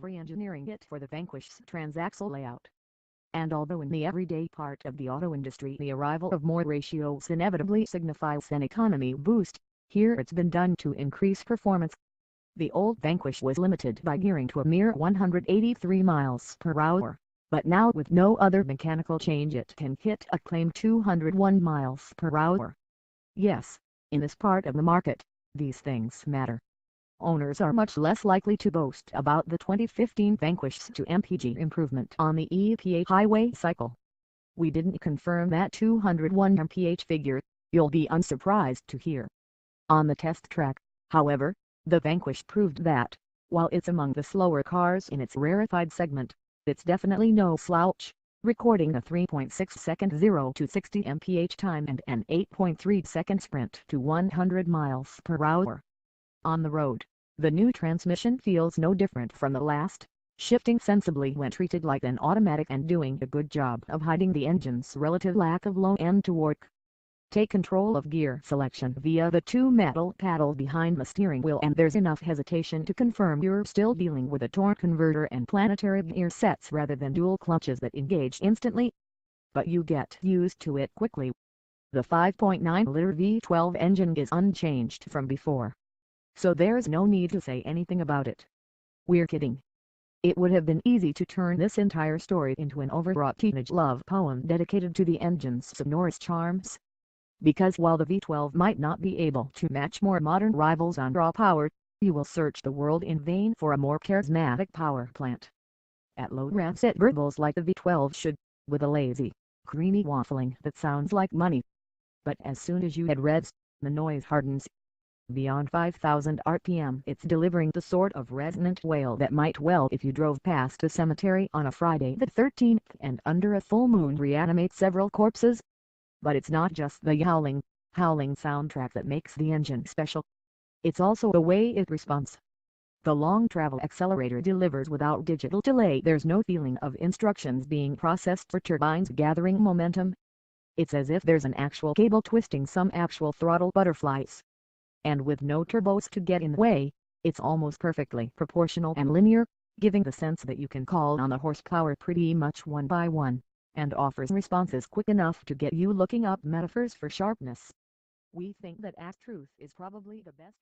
re-engineering it for the Vanquish's transaxle layout. And although in the everyday part of the auto industry the arrival of more ratios inevitably signifies an economy boost, here it's been done to increase performance. The old Vanquish was limited by gearing to a mere 183 miles per hour, but now with no other mechanical change it can hit a claimed 201 miles per hour. Yes, in this part of the market, these things matter. Owners are much less likely to boast about the 2015 Vanquish's 2 mpg improvement on the EPA highway cycle. We didn't confirm that 201 mph figure, you'll be unsurprised to hear. On the test track, however, the Vanquish proved that, while it's among the slower cars in its rarefied segment, it's definitely no slouch, recording a 3.6-second 0 to 60 mph time and an 8.3-second sprint to 100 miles per hour. On the road, the new transmission feels no different from the last, shifting sensibly when treated like an automatic and doing a good job of hiding the engine's relative lack of low-end torque. Take control of gear selection via the two metal paddles behind the steering wheel and there's enough hesitation to confirm you're still dealing with a torque converter and planetary gear sets rather than dual clutches that engage instantly. But you get used to it quickly. The 5.9-liter V12 engine is unchanged from before, so there's no need to say anything about it. We're kidding. It would have been easy to turn this entire story into an overwrought teenage love poem dedicated to the engine's sonorous charms. Because while the V12 might not be able to match more modern rivals on raw power, you will search the world in vain for a more charismatic power plant. At low revs it burbles like the V12 should, with a lazy, creamy waffling that sounds like money. But as soon as you hit revs, the noise hardens. Beyond 5,000 RPM it's delivering the sort of resonant wail that might well if you drove past a cemetery on a Friday the 13th and under a full moon reanimate several corpses. But it's not just the howling soundtrack that makes the engine special. It's also the way it responds. The long travel accelerator delivers without digital delay. There's no feeling of instructions being processed or turbines gathering momentum. It's as if there's an actual cable twisting some actual throttle butterflies. And with no turbos to get in the way, it's almost perfectly proportional and linear, giving the sense that you can call on the horsepower pretty much one by one, and offers responses quick enough to get you looking up metaphors for sharpness. We think that Truth is probably the best